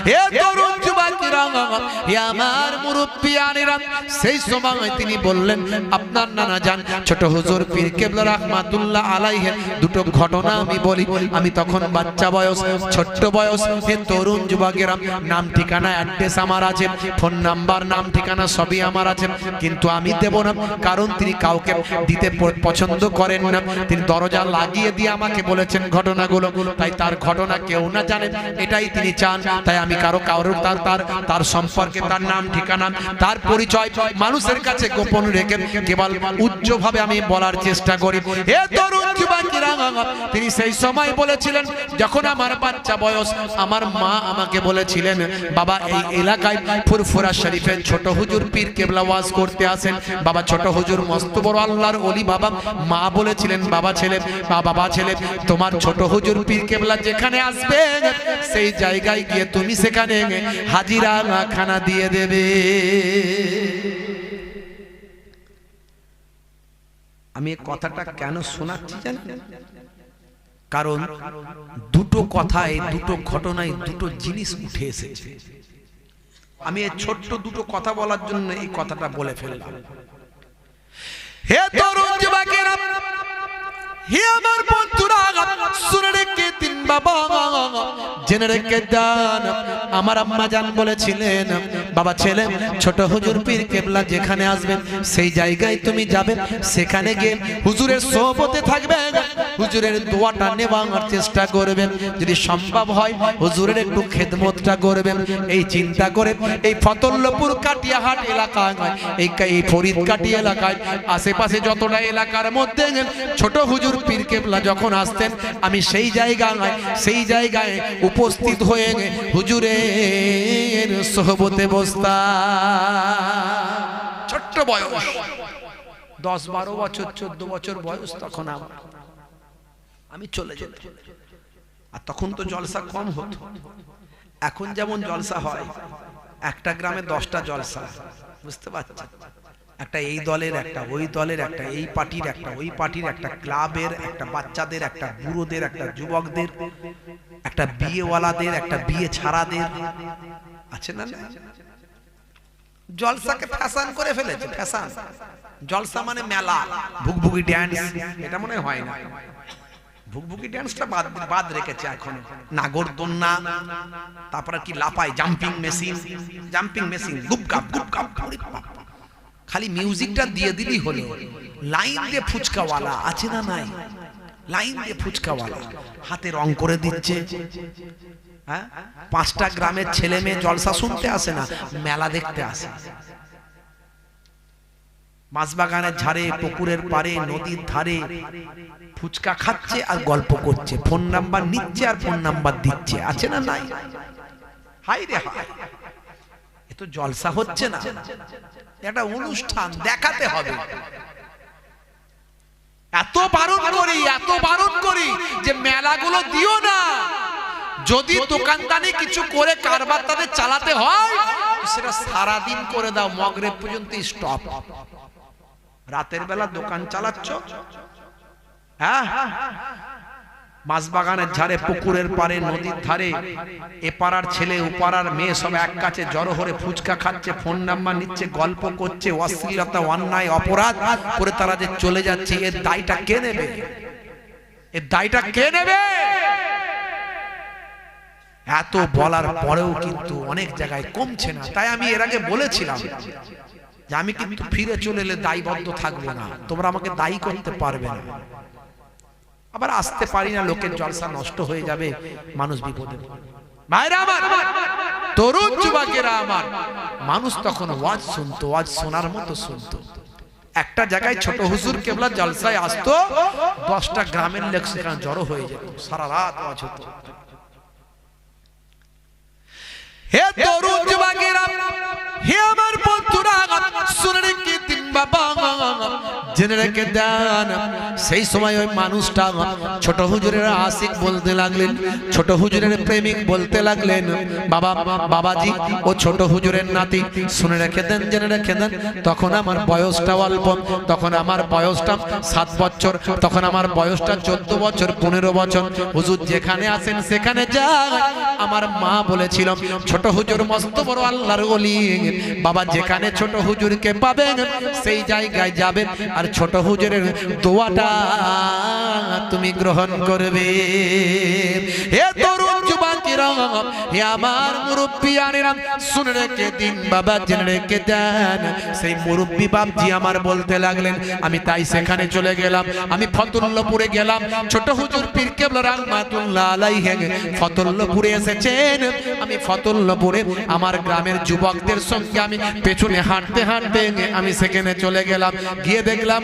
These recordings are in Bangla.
হে তরুণ যুবকেরা, হে আমার মুরব্বিয়ানেরা, সেই সময় তিনি বললেন আপনার নানা জান ছোট হুজুর পীর কেবলা রাহমাতুল্লাহ আলাইহি দুটো ঘটনা আমি বলি। আমি তখন বাচ্চা বয়স, ছোট্ট বয়স। হে তরুণ যুবকেরা, নাম ঠিকানা অ্যাড্রেস আমার আছে, ফোন নাম্বার নাম ঠিকানা সবই আমার আছে, কিন্তু আমি দেব না, কারণ তিনি কাউকে দিতে পছন্দ করেন না। তিনি দরজা লাগিয়ে দিয়ে আমাকে বলেছেন ঘটনাগুলো, তাই তার ঘটনা কেউ না জানে এটাই তিনি চান। তাই আমি কারোর তার সম্পর্কে, তার নাম ঠিকানা, তার পরিচয় মানুষের কাছে গোপন রেখে কেবল উচ্চভাবে আমি বলার চেষ্টা করি। হে তরুণ যুবকেরা, তিনি সেই সময় বলেছিলেন যখন আমার বাচ্চা বয়স, আমার মা আমাকে বলেছিলেন বাবা এই এলাকায় ফুরফুরা শরীফে ছোট হুজুর পীর কেবলা ওয়াজ করতে আসেন। বাবা ছোট হুজুর মস্ত বড় আল্লাহর ওলি বাবা। মা বলেছিলেন বাবা ছেলে তোমার ছোট হুজুর পীর কেবলা যেখানে আসবে সেই জায়গায় গিয়ে তুমি সেখানে হাজিরা খানা দিয়ে দেবে। আমি এই কথাটা কেন শোনাচ্ছি জানেন? কারণ দুটো কথায়, দুটো ঘটনায় দুটো জিনিস উঠে এসেছে। আমি এই ছোট্ট দুটো কথা বলার জন্য এই কথাটা বলে ফেললাম। হে তরুণ যুবকেরা, হে আমার বন্ধুরা, শুনে রেখে দিন বাবা, জেনে রেখে দেন। আমার আম্মা জান বলেছিলেন বাবা ছেলে ছোট হুজুর পীর কেবলা যেখানে আসবেন সেই জায়গায় তুমি যাবে, সেখানে গিয়ে হুজুরের সোহবতে থাকবে, হুজুরের দোয়াটা নেওয়ার চেষ্টা করবেন, যদি সম্ভব হয় হুজুরের একটু খেদমতটা করবেন। এই চিন্তা করে এই ফতল্লপুর কাটিয়াহাট এলাকায়, এই ফরিদকাটি এলাকায় আশেপাশে যতটা এলাকার মধ্যে ছোট হুজুর পীর কেবলা যখন আসতেন, আমি সেই জায়গায় উপস্থিত হয়ে হুজুরের সোহবতে বসতাম। ছোট্ট বয়স, 10-12 বছর, 14 বছর বয়স তখন আমি চলে যেতাম। আর তখন তো জলসা কম হতো, এখন যেমন জলসা হয় একটা গ্রামে 10টা জলসা, বুঝতে পারছেন? একটা এই দলের, একটা ওই দলের, একটা এই পার্টির, একটা ওই পার্টির, একটা ক্লাবের, একটা বাচ্চাদের, একটা বুড়োদের, একটা যুবকদের, একটা বিয়েওয়ালাদের, একটা বিয়ে ছাড়াদের, আছে না? জলসাকে ফ্যাশন করে ফেলেছে, ফ্যাশন। জলসা মানে মেলা, ভুগভুগি ড্যান্স, এটা মনে হয় না। ভুগভুগি ড্যান্সটা বাদ রেখেছে এখন। নাগরদোলনা, তারপরে কি লাপাই, জাম্পিং মেশিন, গুপগাপ, খালি মিউজিকটা দিয়ে দিলি হলো। লাইন দিয়ে ফুচকাওয়ালা, আছে না নাই? লাইন দিয়ে ফুচকাওয়ালা হাতে রং করে দিচ্ছে। হ্যাঁ, 5টা গ্রামের ছেলে মেয়ে জলসা শুনতে আসে না, মেলা দেখতে আসে। মাছবাগানের ধারে, পুকুরের পাড়ে, নদীর ধারে ফুচকা খাচ্ছে আর গল্প করছে, ফোন নাম্বার নিচ্ছে আর ফোন নাম্বার দিচ্ছে, আছে না নাই? হাই রে হাই, এ তো জলসা হচ্ছে না, একটা অনুষ্ঠান দেখাতে হবে। এত বারণ করি যে মেলাগুলো দিও না। যদি দোকানদানি কিছু করে কারবার তাদের চালাতে হয় সেটা সারাদিন করে দাও, মগরিব পর্যন্ত স্টপ। রাতের বেলা দোকান চালাচ্ছ, হ্যাঁ, মাছবাগানের ধারে, পুকুরের পাড়ে, নদীর ধারে, এপাড়ার ছেলে ওপাড়ার মেয়ে সব এক কাছে জড়ো হয়ে ফুচকা খাচ্ছে, ফোন নাম্বার নিচ্ছে, গল্প করছে, অশ্লীলতা, অন্যায়, অপরাধ করে তারা যে চলে যাচ্ছে, এর দায়টা কে নেবে? এর দায়টা কে নেবে? এত বলার পরেও কিন্তু অনেক জায়গায় কমছে না। তাই আমি এর আগে বলেছিলাম যে আমি কিন্তু ফিরে চলে এলে দায়বদ্ধ থাকবো না, তোমরা আমাকে দায়ী করতে পারবে না। আবার আসতে পারি না, লোকের জলসা নষ্ট হয়ে যাবে, মানুষ বিপদে। ভাইরা আমার, তরুণ যুবকেরা আমার, মানুষ তখন ওয়াজ শুনতো, ওয়াজ শোনার মতো শুনতো। একটা জায়গায় ছোট হুজুর কেবলা জলসায় আসতো, 10টা গ্রামের লোক সেখানে জড়ো হয়ে যেত, সারা রাত ওয়াজ হতো। হে তরুণ যুবকেরা, হে আমার বন্ধুরা, শুনে রেখে দিন বাবা, যে জেনে রেখে দেন। সেই সময় ওই মানুষটা ছোট হুজুরের আশিক বলতে লাগলেন, ছোট হুজুরের প্রেমিক বলতে লাগলেন, বাবা বাবাজি ও ছোট হুজুরের নাতি, শুনে রেখে দেন, জেনে রেখে দেন, তখন আমার বয়সটা অল্প, তখন আমার বয়সটা 7 বছর, তখন আমার বয়সটা 14 বছর 15 বছর। হুজুর যেখানে আছেন সেখানে যান। আমার মা বলেছিল ছোট হুজুর মস্ত বড় আল্লাহর ওলি, বাবা যেখানে ছোট হুজুরকে পাবেন সেই জায়গায় যাবেন আর ছোট হুজুরের দোয়াটা তুমি গ্রহণ করবে। হে তরুণ যুবকেরা, হে আমার মুরব্বিয়ানেরা, শুনে রেখে দিন বাবা, জেনে রেখে দেন। সেই মুরব্বি বাপজি আমার বলতে লাগলেন, আমি তাই সেখানে চলে গেলাম। আমি ফতুল্লাপুরে গেলাম। ছোট হুজুর পীর কেবলা রাহমাতুল্লাহ আলাইহি ফতুল্লাপুরে এসেছেন। আমি ফতুল্লাপুরে আমার গ্রামের যুবকদের সঙ্গে আমি পেছনে হাঁটতে হাঁটতে আমি সেখানে চলে গেলাম। গিয়ে দেখলাম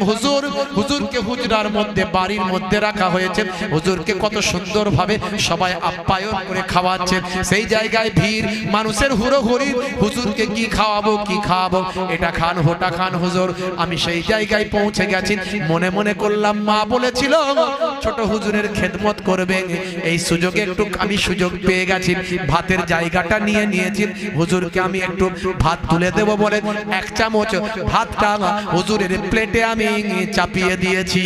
হুজুরকে হুজরার মধ্যে, বাড়ির মধ্যে রাখা হয়েছে। হুজুরকে কত সুন্দরভাবে সবাই আপ্যায়ন করে খাওয়াচ্ছে। সেই জায়গায় ভিড়, মানুষের হুড়োহুড়ি, হুজুরকে কি খাওয়াবো কি খাওয়াবো, এটা খান ওটা খান হুজুর। আমি সেই জায়গায় পৌঁছে গেছি। মনে মনে করলাম মা বলেছিল ছোট হুজুরের খেদমত করবে, এই সুযোগে একটু আমি সুযোগ পেয়ে গেছি, ভাতের জায়গাটা নিয়ে নিয়েছি। হুজুরকে আমি একটু ভাত তুলে দেব বলে 1 চামচ ভাতটা হুজুরের প্লেটে আমি চাপিয়ে দিয়েছি।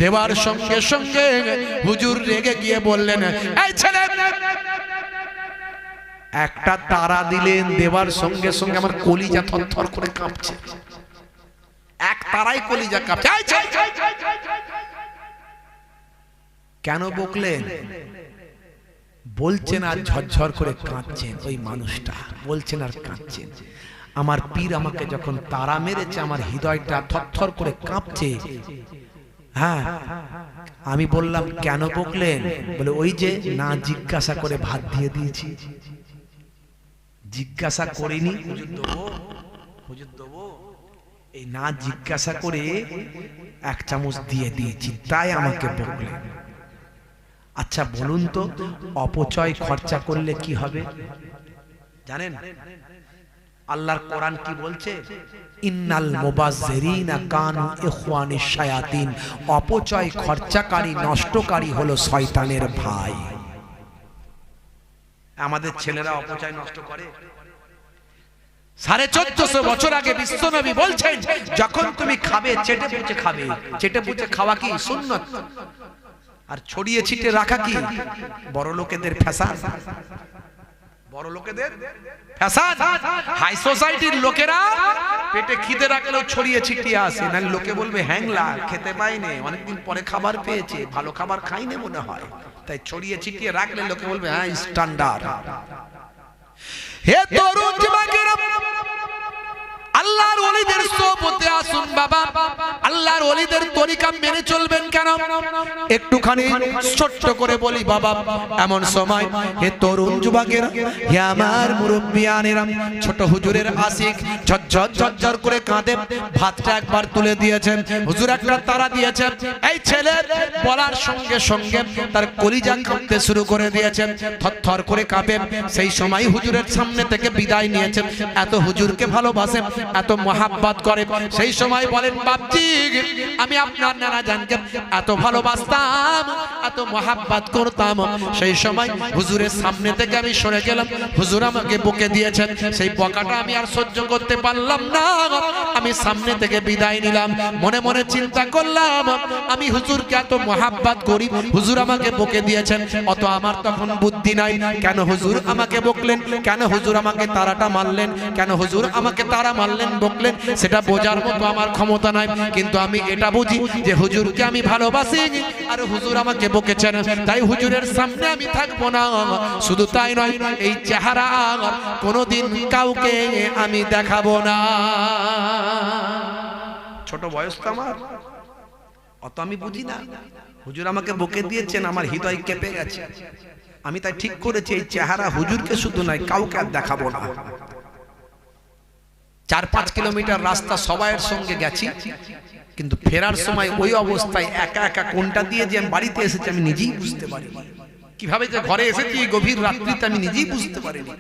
দেওয়ার সঙ্গে সঙ্গে হুজুর রেগে গিয়ে বললেন, এই ছেলে, একটা তারা দিলেন। দেওয়ার সঙ্গে সঙ্গে আমার কলিজা থরথর করে কাঁপছে। এক তারাই কলিজা কাঁপছে। কেন বকলেন? বলছেন আর ঝরঝর করে কাঁদছেন। ওই মানুষটা বলছেন আর কাঁদছেন। আমার পীর আমাকে যখন তারা মেরেছে আমার হৃদয়টা থরথর করে কাঁপছে। হ্যাঁ, আমি বললাম কেন বকলেন? বলে ওই যে না জিজ্ঞাসা করে ভাত দিয়ে দিয়েছি। জিজ্ঞাসা করিনি, হুজুর দেবো, এই না জিজ্ঞাসা করে 1 চামচ দিয়ে দিয়েছি, তাই আমাকে বকলেন। আচ্ছা বলুন তো, অপচয় খরচা করলে কি হবে জানেন? আল্লাহর কোরআন কি বলছে? ইন্নাল মুবাজ্জিরিনা কানু ইখওয়ানিশ শায়াতিন। অপচয় খরচাকারী, নষ্টকারী হলো শয়তানের ভাই। আমাদের ছেলেরা অপচয় নষ্ট করে। 1450 বছর আগে বিশ্বনবী বলছেন, যখন তুমি খাবে চেটে পুচে খাবে। চেটে পুচে খাওয়া কি সুন্নাত, আর ছড়িয়ে ছিটে রাখা কি বড় লোকেদের ফ্যাশন। বড় লোকেদের ফ্যাশন। হাই সোসাইটির লোকেরা পেটে খিদে রাখলেও ছড়িয়ে ছিটিয়ে আসে, না লোকে বলবে হ্যাংলা, খেতে পাইনি, অনেকদিন পরে খাবার পেয়েছে, ভালো খাবার খাইনি মনে হয়, তাই ছড়িয়ে ছিটিয়ে রাখলে লোকে বলবে হ্যাঁ স্ট্যান্ডার্ড। হে তরুণ যুবকেরা, আল্লাহর ওলিদের সোহবতে আসুন বাবা। আল্লাহর ওলিদের তরিকা মেনে চলবেন কেন? একটুখানি ছোট্ট করে বলি বাবা। এমন সময় হে তরুণ যুবকেরা, হে আমার মুরব্বিয়ানেরা, ছোট হুজুরের আশিক ঝরঝর ঝরঝর করে কাঁদে। ভাতটা একবার তুলে দিয়েছেন, হুজুর একটা তারা দিয়েছেন। এই ছেলে বলার সঙ্গে সঙ্গে তার কলিজা কাঁপতে শুরু করে দিয়েছেন, থরথর করে কাঁপে। সেই সময় হুজুরের সামনে থেকে বিদায় নিয়েছেন। এত হুজুরকে ভালোবাসে, এত মহাব্বত করে। সেই সময় বলেন, বাপজি আমি আপনার নানা জানকে এত ভালোবাসতাম, এত মহাব্বত করতাম। সেই সময় হুজুরের সামনে থেকে আমি সরে গেলাম, হুজুর আমাকে বকে দিয়েছেন। সেই বকাটা আমি আর সহ্য করতে পারলাম না, আমি সামনে থেকে বিদায় নিলাম। মনে মনে চিন্তা করলাম, আমি হুজুরকে এত মহাব্বত করি, হুজুর আমাকে বকে দিয়েছেন, অত আমার তখন বুদ্ধি নাই। কেন হুজুর আমাকে বকলেন? কেন হুজুর আমাকে তারাটা মারলেন? কেন হুজুর আমাকে তারা মারলেন, বকলেন? সেটা বোঝার মতো আমার ক্ষমতা নাই। কিন্তু আমি এটা বুঝি যে হুজুরকে আমি ভালোবাসি, আর হুজুর আমাকে বকেছেন, তাই হুজুরের সামনে আমি থাকবো না। শুধু তাই নয়, এই চেহারা কোনোদিন কাউকে আমি দেখাবো না। ছোট বয়স তো আমার, অত আমি বুঝি না। হুজুর আমাকে বকে দিয়েছেন, আমার হৃদয় কেঁপে গেছে। আমি তাই ঠিক করেছি, এই চেহারা হুজুরকে শুধু নয় কাউকে আর দেখাবো না। 4-5 কিলোমিটার রাস্তা সবাইয়ের সঙ্গে গেছি, কিন্তু ফেরার সময় ওই অবস্থায় একা একা কোনটা দিয়ে যে আমি বাড়িতে এসেছি আমি নিজেই বুঝতে পারিনি। কিভাবে যে ঘরে এসেছি গভীর রাত্রিতে আমি নিজেই বুঝতে পারিনি।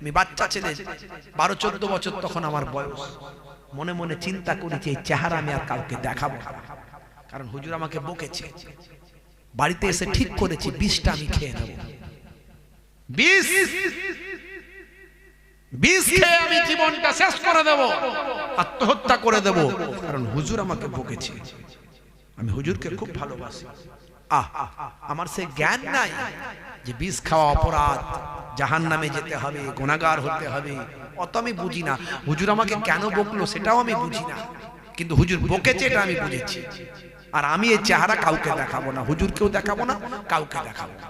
আমি বাচ্চা ছেলে, 12-14 বছর তখন আমার বয়স। মনে মনে চিন্তা করেছি এই চেহারা আমি আর কাউকে দেখাবো না, কারণ হুজুর আমাকে বকেছে। বাড়িতে এসে ঠিক করেছি বিষটা আমি খেয়ে নেব, বিষ খেয়ে আমি জীবনটা শেষ করে দেব, আত্মহত্যা করে দেব, কারণ হুজুর আমাকে বকেছে। আমি হুজুরকে খুব ভালোবাসি। আমার সে জ্ঞান নাই যে বিষ খাওয়া অপরাধ, জাহান্নামে যেতে হবে, গুনাহগার হতে হবে, অত আমি বুঝি না। হুজুর আমাকে কেন বকলো সেটাও আমি বুঝি না, কিন্তু হুজুর বকেছে এটা আমি বুঝেছি। আর আমি এই চেহারা কাউকে দেখাবো না, হুজুরকেও দেখাবো না, কাউকে দেখাবো না।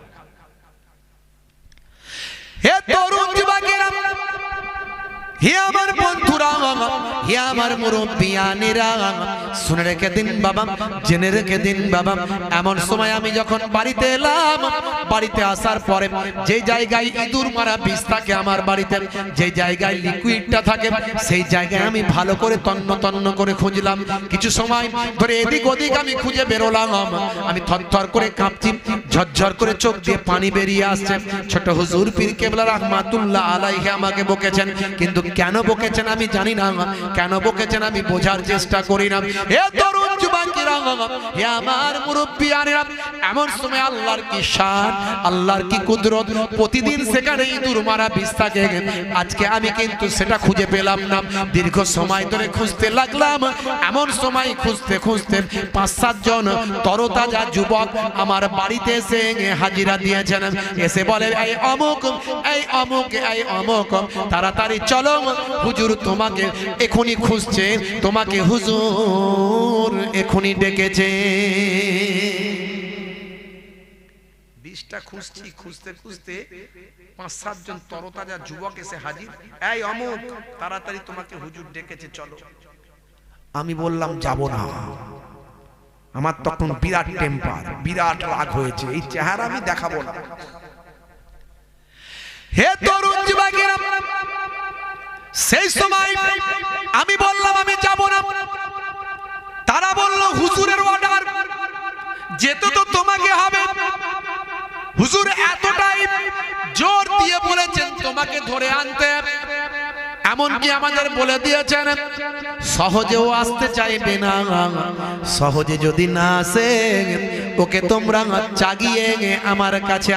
হে তরুণ যুবকেরা, হে আমার বন্ধুরা, হে আমার মুরব্বিয়ানেরা, শুনে রেখে দিন বাবা, জেনে রেখে দিন বাবা। এমন সময় আমি যখন বাড়িতে এলাম, বাড়িতে আসার পরে যে জায়গায় ইঁদুর মারা বিষ থাকে আমার বাড়িতে, যে জায়গায় লিকুইডটা থাকে, সেই জায়গায় আমি ভালো করে তন্ন তন্ন করে খুঁজলাম। কিছু সময় ধরে এদিক ওদিক আমি খুঁজে বেরোলাম। আমি থরথর করে কাঁপছি, ঝরঝর করে চোখ দিয়ে পানি বেরিয়ে আসছে। ছোট হুজুর পীর কেবলা রাহমাতুল্লাহ আলাইহি আমাকে বকেছেন, কিন্তু কেন বকেছেন আমি জানি না, কেন বকেছেন আমি বোঝার চেষ্টা করি না। হে তরুণ যুবকেরা, হে আমার মুরব্বিয়ানেরা, এমন সময় আল্লাহর কি শান, আল্লাহর কি কুদরত, প্রতিদিন সেখানে ইঁদুর মারা বিষ থাকে। আজকে আমি কিন্তু সেটা খুঁজে পেলাম না। দীর্ঘ সময় ধরে খুঁজতে লাগলাম। এমন সময় খুঁজতে খুঁজতে 5-7 জন তরতাজা যুবক আমার বাড়িতে এসে হাজিরা দিয়েছেন। এসে বলে, এই অমুক, এই অমুক, এই অমুক, তাড়াতাড়ি চলো, হুজুর তোমাকে এখনই খুঁজছে, তোমাকে হুজুর এখনই ডেকেছে। বিষটা খুঁজছি, খুঁজতে খুঁজতে 5-7 জন তরতাজা যুবক এসে হাজির। এই অমুক, তাড়াতাড়ি তোমাকে হুজুর ডেকেছে, চলো। আমি বললাম যাব না। আমার তখন বিরাট টেম্পার, বিরাট রাগ হয়েছে, এই চেহারা আমি দেখাবো না। হে তরুণ যুবকেরা, সেই সময় আমি বললাম আমি যাব না। তারা বলল, হুজুরের অর্ডার, যেতে তো তোমাকে হবে। হুজুর এতটাই জোর দিয়ে বলেছেন তোমাকে ধরে আনতে, এমনকি আমাদের বলে দিয়েছেন সহজেও আসতে চাইবে না। সহজে যদি না আসে, ওকে তোমরা চাগিয়ে আমার কাছে